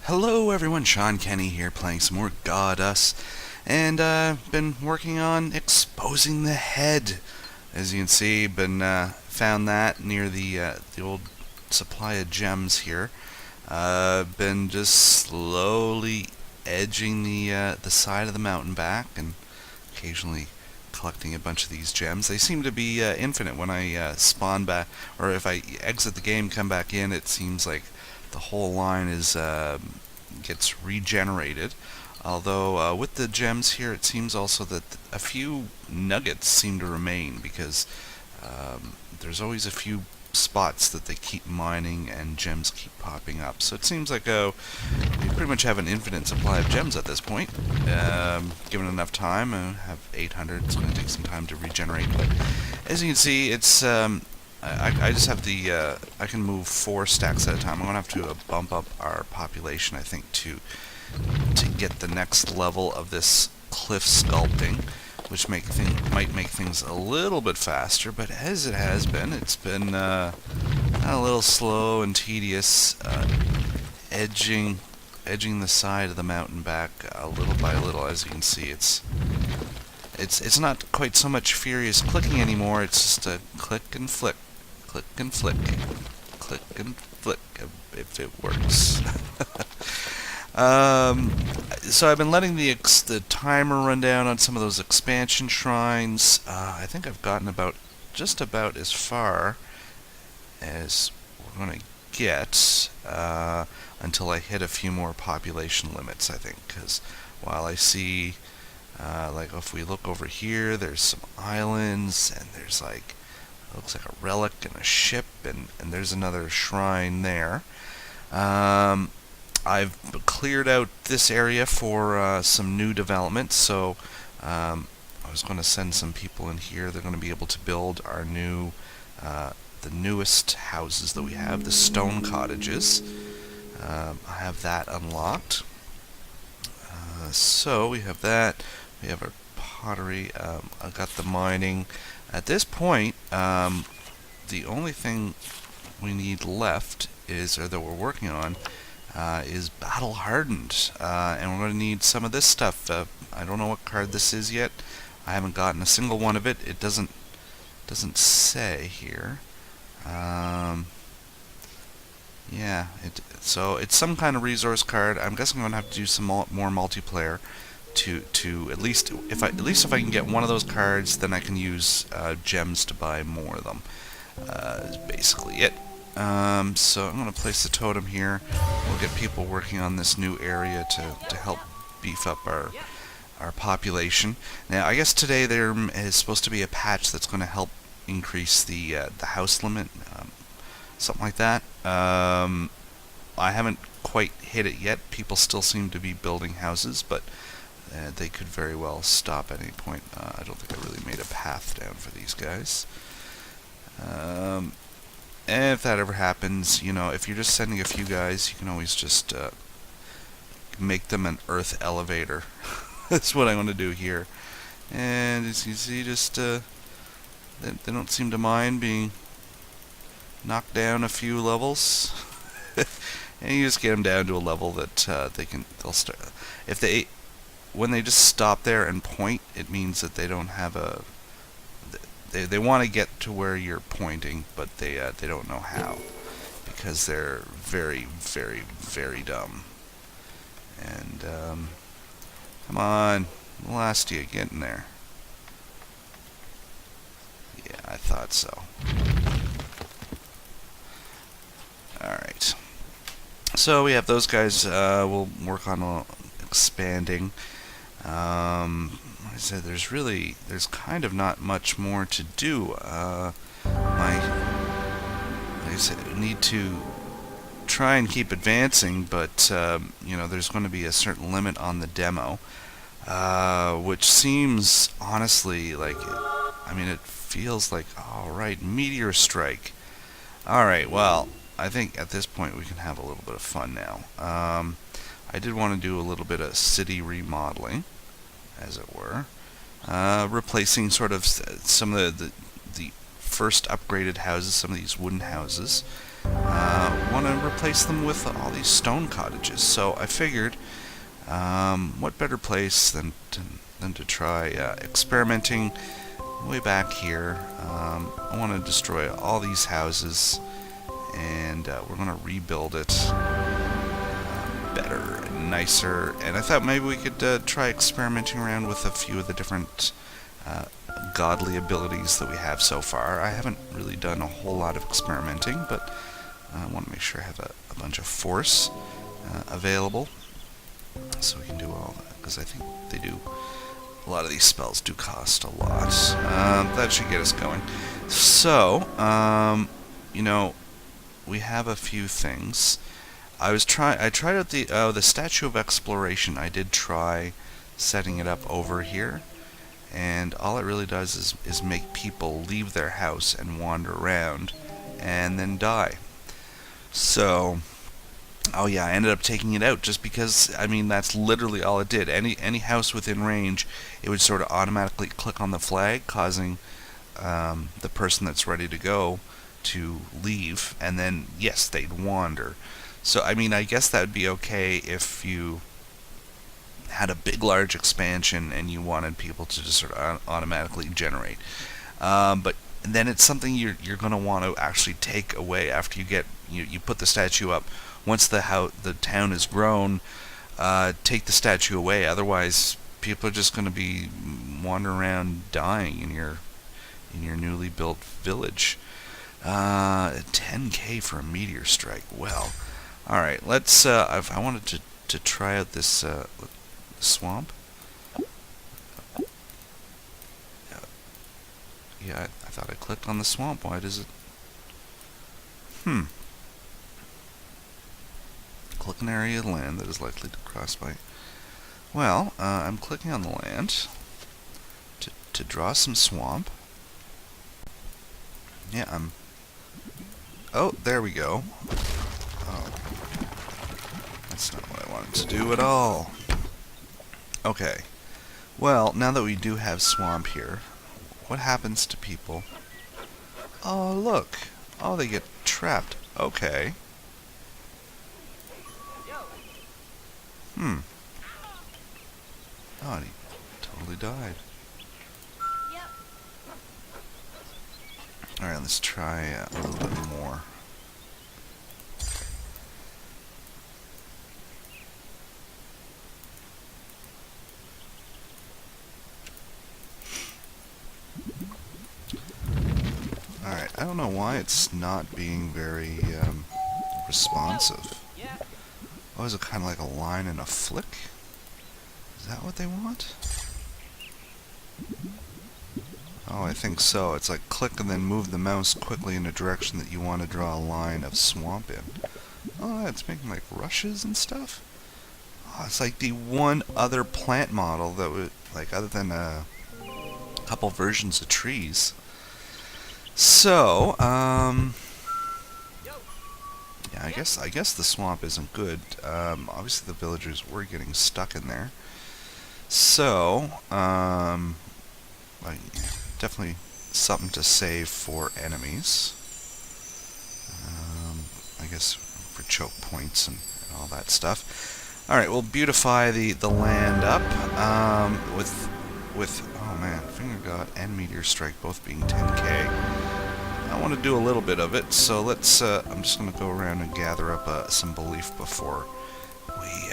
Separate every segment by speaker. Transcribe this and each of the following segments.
Speaker 1: Hello everyone, Shawn Kenney here playing some more GODUS, and been working on exposing the head. As you can see, found that near the old supply of gems here. Been just slowly edging the side of the mountain back, and occasionally collecting a bunch of these gems. They seem to be infinite when I spawn back, or if I exit the game, come back in. It seems like the whole line is gets regenerated. Although with the gems here, it seems also that a few nuggets seem to remain, because there's always a few spots that they keep mining and gems keep popping up. So it seems like we pretty much have an infinite supply of gems at this point. Given enough time, I have 800. It's going to take some time to regenerate, but as you can see, it's I just have I can move 4 stacks at a time. I'm going to have to bump up our population, I think, to get the next level of this cliff sculpting, which might make things a little bit faster, but as it has been, it's been a little slow and tedious, edging the side of the mountain back little by little. As you can see, it's not quite so much furious clicking anymore. It's just a click and flick, click and flick, click and flick, if it works. So I've been letting the timer run down on some of those expansion shrines. I think I've gotten just about as far as we're going to get until I hit a few more population limits, I think. Because while I see, like if we look over here, there's some islands, and there's like, it looks like a relic and a ship, and there's another shrine there. I've cleared out this area for some new development, so I was going to send some people in here. They're going to be able to build our the newest houses that we have, the stone cottages. I have that unlocked. So we have that. We have our pottery. I got the mining. At this point, the only thing we need left or that we're working on, is battle hardened, and we're going to need some of this stuff. I don't know what card this is yet. I haven't gotten a single one of it. It doesn't say here. Yeah, so it's some kind of resource card. I'm guessing I'm going to have to do some more multiplayer to at least if I can get one of those cards, then I can use gems to buy more of them. Is basically it. So I'm going to place the totem here. We'll get people working on this new area to help beef up our population. Now, I guess today there is supposed to be a patch that's going to help increase the house limit, something like that. I haven't quite hit it yet. People still seem to be building houses, but they could very well stop at any point. I don't think I really made a path down for these guys. And if that ever happens, if you're just sending a few guys, you can always just make them an earth elevator. That's what I'm going to do here. And as you see, just they don't seem to mind being knocked down a few levels. And you just get them down to a level that they'll start. When they just stop there and point, it means that they don't have a. They want to get to where you're pointing, but they don't know how, because they're very, very, very dumb. And come on, last you get in there. Yeah, I thought so. All right. So we have those guys. We'll work on expanding. Like I said, there's kind of not much more to do. Like I said, I need to try and keep advancing, but there's going to be a certain limit on the demo, which seems honestly like, it feels like, all right, Meteor strike. All right, well, I think at this point we can have a little bit of fun now. I did want to do a little bit of city remodeling, as it were, replacing sort of some of the first upgraded houses, some of these wooden houses. Want to replace them with all these stone cottages. So I figured, what better place than to try experimenting way back here. I want to destroy all these houses, and we're going to rebuild it better and nicer. And I thought maybe we could try experimenting around with a few of the different godly abilities that we have so far. I haven't really done a whole lot of experimenting, but I want to make sure I have a bunch of force available, so we can do all that, because I think they do. A lot of these spells do cost a lot. That should get us going. So, you know, we have a few things. I tried out the Statue of Exploration. I did try setting it up over here, and all it really does is make people leave their house and wander around and then die. So, oh yeah, I ended up taking it out just because, I mean, that's literally all it did. Any house within range, it would sort of automatically click on the flag, causing the person that's ready to go to leave, and then, yes, they'd wander. So, I mean, I guess that would be okay if you had a big, large expansion and you wanted people to just sort of automatically generate. But then it's something you're going to want to actually take away after you put the statue up. Once the town is grown, take the statue away. Otherwise, people are just going to be wandering around dying in your newly built village. 10k for a meteor strike. Well, all right. Let's. I wanted to try out this swamp. Yeah, I thought I clicked on the swamp. Why does it? Click an area of land that is likely to cross by. Well, I'm clicking on the land to draw some swamp. Yeah, oh, there we go. Oh, that's not what I wanted to do at all. Okay. Well, now that we do have swamp here, what happens to people? Oh, look. Oh, they get trapped. Okay. Oh, and he totally died. Alright, let's try a little bit more. Alright, I don't know why it's not being very responsive. Oh, is it kind of like a line and a flick? Is that what they want? Oh, I think so. It's like click and then move the mouse quickly in a direction that you want to draw a line of swamp in. Oh, it's making like rushes and stuff. Oh, it's like the one other plant model that would, like, other than a couple versions of trees. So, yeah, I guess the swamp isn't good. Obviously the villagers were getting stuck in there. So, like, definitely something to save for enemies. I guess for choke points and all that stuff. Alright, we'll beautify the land up with oh man, Finger God and Meteor Strike both being 10k. I want to do a little bit of it, so let's I'm just going to go around and gather up some belief before we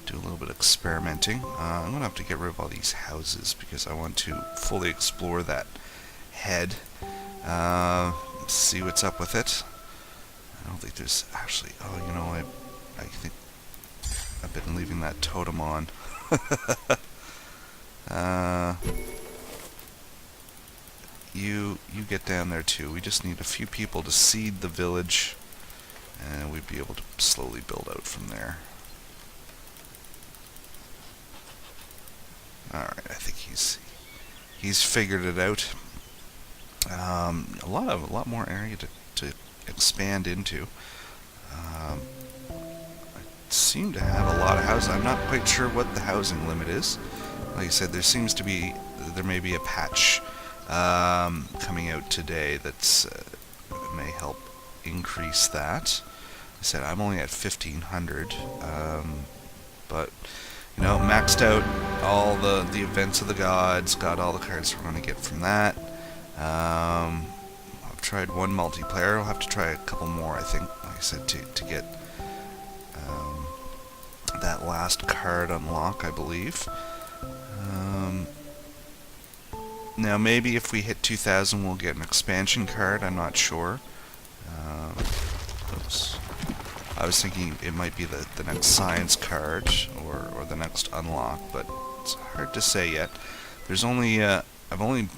Speaker 1: do a little bit of experimenting. I'm going to have to get rid of all these houses because I want to fully explore that head, see what's up with it. I don't think there's actually, oh, you know, I think I've been leaving that totem on. You get down there too. We just need a few people to seed the village, and we'd be able to slowly build out from there. Alright, I think he's figured it out. A lot more area to expand into. I seem to have a lot of houses. I'm not quite sure what the housing limit is. Like I said, there may be a patch coming out today that's may help increase that. I said I'm only at 1500, but maxed out all the events of the gods, got all the cards we're going to get from that. I've tried one multiplayer. I'll have to try a couple more, I think, like I said, to get that last card unlock, I believe. Now maybe if we hit 2000 we'll get an expansion card, I'm not sure. Oops. I was thinking it might be the next science card or the next unlock, but it's hard to say yet. There's only I've only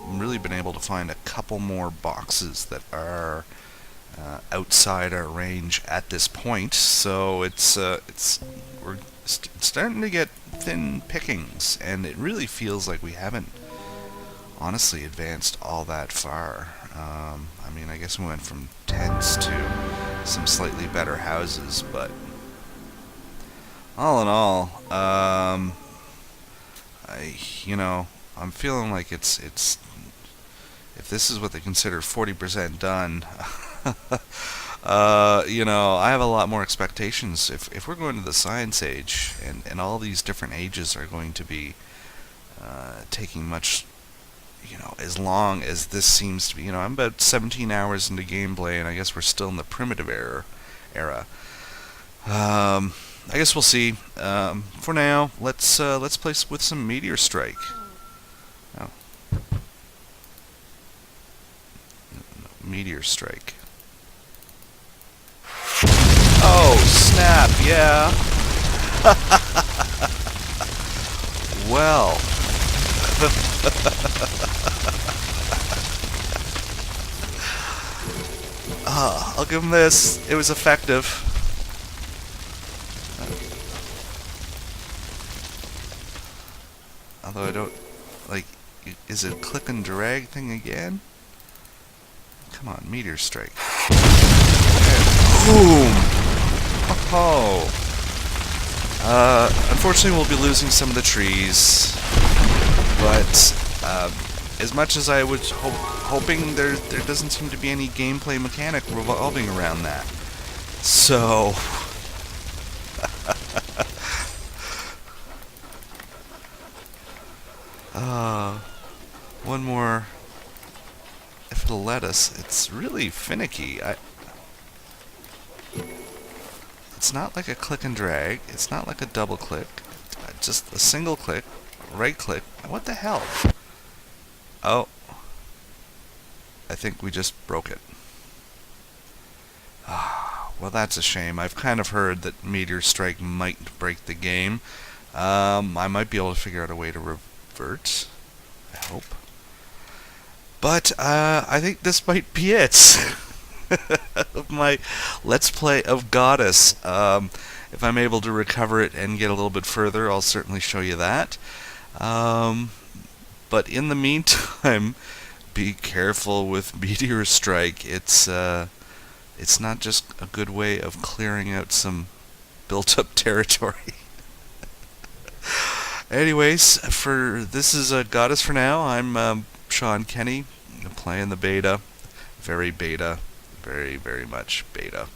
Speaker 1: really been able to find a couple more boxes that are outside our range at this point, so we're starting to get thin pickings, and it really feels like we haven't honestly advanced all that far. I mean, I guess we went from tents to some slightly better houses, but all in all, I'm feeling like it's if this is what they consider 40% done, I have a lot more expectations. If we're going to the science age, and all these different ages are going to be taking much, as long as this seems to be. I'm about 17 hours into gameplay, and I guess we're still in the primitive era. I guess we'll see. For now, let's play with some Meteor Strike. Oh. Meteor Strike. Oh, snap, yeah. Well. I'll give him this. It was effective. Although I don't... is it a click and drag thing again? Come on, Meteor Strike. And boom! Oh! Unfortunately, we'll be losing some of the trees. But, as much as I was hoping, there doesn't seem to be any gameplay mechanic revolving around that. So... one more, if it'll let us. It's really finicky. It's not like a click and drag. It's not like a double click. Just a single click, right click. What the hell? Oh. I think we just broke it. Well, that's a shame. I've kind of heard that Meteor Strike might break the game. I might be able to figure out a way to revert. I hope. But I think this might be it of my Let's Play of GODUS. If I'm able to recover it and get a little bit further, I'll certainly show you that. But in the meantime, be careful with Meteor Strike. It's not just a good way of clearing out some built-up territory. Anyways, this is GODUS for now. I'm Shawn Kenney, playing the beta. Very beta. Very, very much beta.